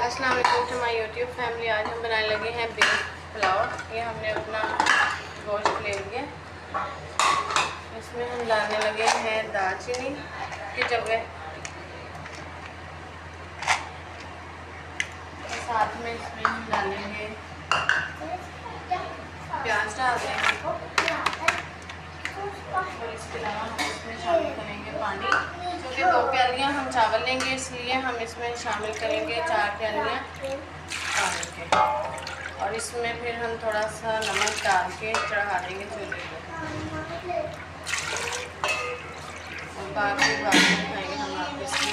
अस्सलाम वालेकुम to my YouTube family. आज हम बनाने लगे हैं बीफ पुलाव। ये हमने अपना गोश्त ले लिया, इसमें हम डालने लगे हैं दालचीनी के जवे और साथ में इसमें हम डालेंगे प्याज डाल देंगे और इसके अलावा हम इसमें शामिल करेंगे पानी। क्योंकि 2 प्यालियाँ हम चावल लेंगे इसलिए हम इसमें शामिल करेंगे 4 प्यालियाँ पानी के, और इसमें फिर हम थोड़ा सा नमक डाल के चढ़ा देंगे चूल्हे पे और बाकी बाद में खाएंगे हम आप इसकी।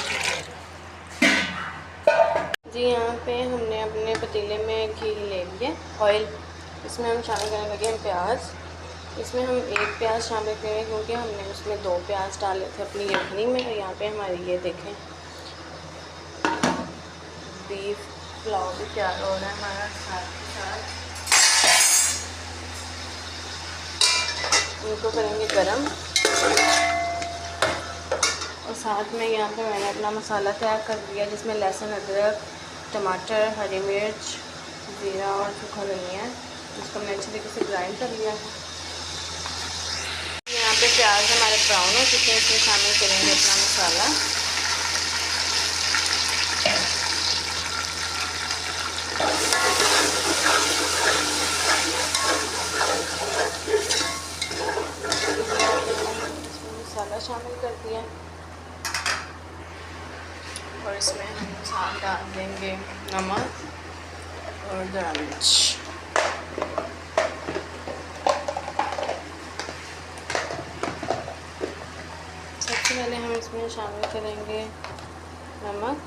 जी यहाँ पे हमने अपने पतीले में घी ले लिया, ऑयल, इसमें हम शामिल करने लगे हैं प्याज। इसमें हम 1 प्याज शामिल करेंगे क्योंकि हमने उसमें 2 प्याज डाले थे अपनी यखनी में। और यहाँ पे हमारी ये देखें बीफ पुलाव भी तैयार हो रहा है हमारा। साथ के साथ इनको करेंगे गरम और साथ में यहाँ पे मैंने अपना मसाला तैयार कर दिया जिसमें लहसुन, अदरक, टमाटर, हरी मिर्च, ज़ीरा और सूखा धनिया, इसको हमने अच्छी तरीके से ग्राइंड कर लिया है। यहाँ पे प्याज हमारे ब्राउन हो चुके हैं, इसमें शामिल करेंगे अपना मसाला। इसमें मसाला शामिल कर दिया और इसमें हम साथ डाल देंगे नमक और हरी मिर्च। सबसे पहले हम इसमें शामिल करेंगे नमक,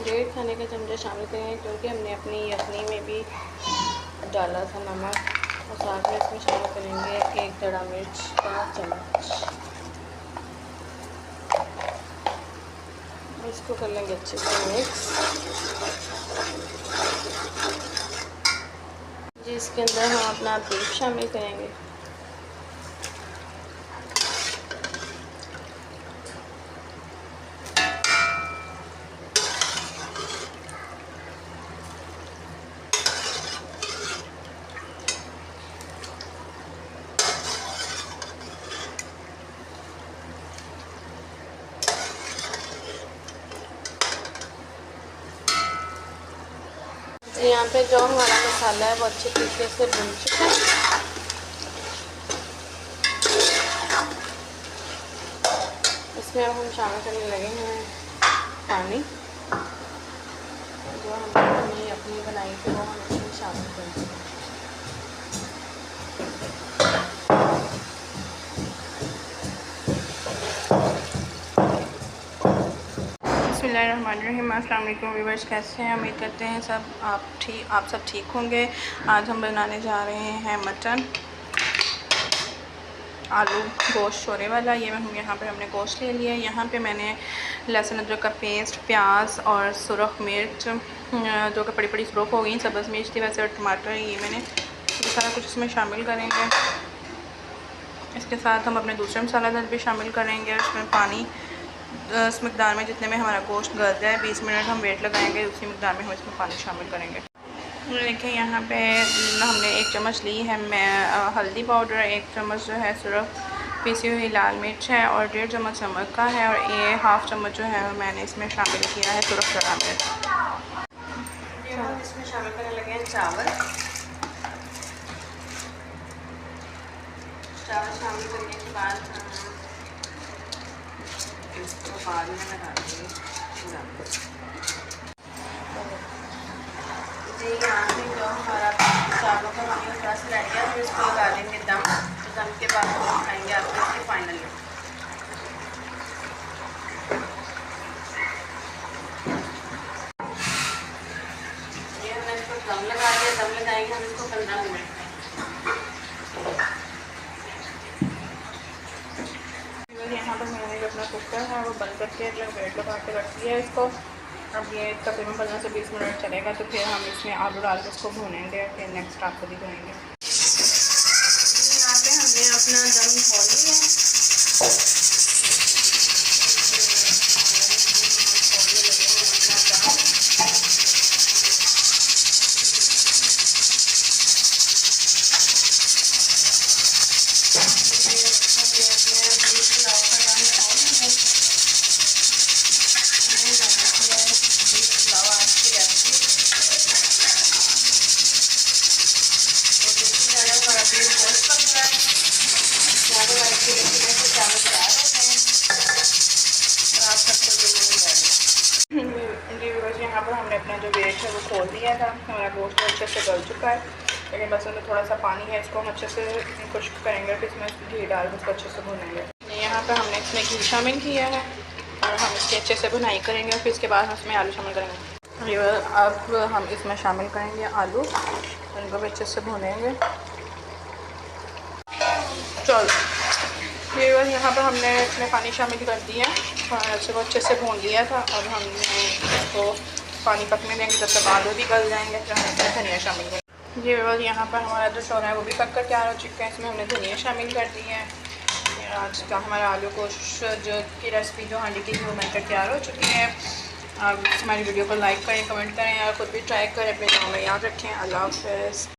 1.5 खाने का चमचा शामिल करेंगे क्योंकि हमने अपनी यखनी में भी डाला था नमक। और साथ में इसमें शामिल करेंगे 1 बड़ा मिर्च का चम्मच। इसको कर लेंगे अच्छे से मिक्स। जी इसके अंदर हम अपना बीफ शामिल करेंगे। यहाँ पे जो हमारा मसाला है वो अच्छे तरीके से भुन चुका है। इसमें अब हम शामिल करने लगे हैं पानी, जो हमने अपनी बनाई थी वो हम इसमें शामिल कर देंगे। बिस्मिल्लाहिर्रहमानिर्रहीम। अस्सलाम वालेकुम व्यूअर्स, कैसे हैं? उम्मीद करते हैं सब आप सब ठीक होंगे। आज हम बनाने जा रहे हैं मटन आलू गोश्त शोरे वाला। ये यहाँ पे हमने गोश्त ले लिया है। यहाँ पे मैंने लहसुन अदरक का पेस्ट, प्याज और सुरख मिर्च जो कि बड़ी बड़ी सुरख हो गई, सब्ज़ मिर्च थी वैसे, और टमाटर, ये मैंने ये सारा कुछ इसमें शामिल करेंगे। इसके साथ हम अपने दूसरे मसाला भी शामिल करेंगे और इसमें पानी इस मकदार में जितने में हमारा गोश्त गल जाए 20 मिनट हम वेट लगाएंगे, उसी मकदार में हम इसमें पानी शामिल करेंगे। देखिए यहाँ पे हमने 1 चम्मच ली है मैं हल्दी पाउडर, 1 चम्मच जो है सिर्फ पीसी हुई लाल मिर्च है और 1.5 चम्मच नमक का है, और ये 1/2 चम्मच जो है मैंने इसमें शामिल किया है सुरख चढ़ा मिर्च। हम इसमें शामिल करने लगे हैं चावल। चावल शामिल करने के बाद इसको बाद में लगा देंगे। जी यहाँ पे जो हमारा चावलों का पानी थोड़ा सा रह गया, फिर इसको लगा देंगे दम। तो दम के बाद हम खाएंगे आपको इसकी फाइनल लुक। ये हमने इसको दम लगा दिया। दम लगाएंगे हम इसको 15 मिनट में। यहाँ पर मैंने जो अपना कुकर है वो बंद करके वेट लगा के रख दिया है इसको। अब ये तकरीबन 15 से 20 मिनट चलेगा, तो फिर हम इसमें आलू डाल के इसको भूनेंगे, फिर नेक्स्ट आपको दिखाएंगे। यहाँ पे हमने अपना दम खोल लिया। जी बस यहाँ पर हमने अपना जो वेट है वो खोल दिया था। हमारा गोश्त अच्छे से गल चुका है, लेकिन बस उसमें थोड़ा सा पानी है, इसको हम अच्छे से खुश्क करेंगे, फिर इसमें घी डाल के इसको अच्छे से भुनेंगे। यहाँ पर हमने इसमें घी शामिल किया है और हम इसकी अच्छे से भुनाई करेंगे और फिर इसके बाद हम इसमें आलू शामिल करेंगे। अब हम इसमें शामिल करेंगे आलू, इनको भी अच्छे से भुनेंगे। चलो ये बस यहाँ पर हमने इसमें पानी शामिल कर दिया और अच्छे से भून लिया था। अब हमने इसको पानी पकने देंगे जब तक आलू भी गल जाएंगे, फिर हम इसमें धनिया शामिल करेंगे। ये बस यहाँ पर हमारा जो शोरबा है वो भी पक कर तैयार हो चुका है। इसमें हमने धनिया शामिल कर दी है। आज का हमारा आलू गोश्त जो की रेसिपी जो हांडी की वो बनकर तैयार हो चुकी है। आप हमारी वीडियो को लाइक करें, कमेंट करें और ख़ुद भी ट्राई करें, अपने गाँव में याद रखें। अल्लाह हाफ़िज़।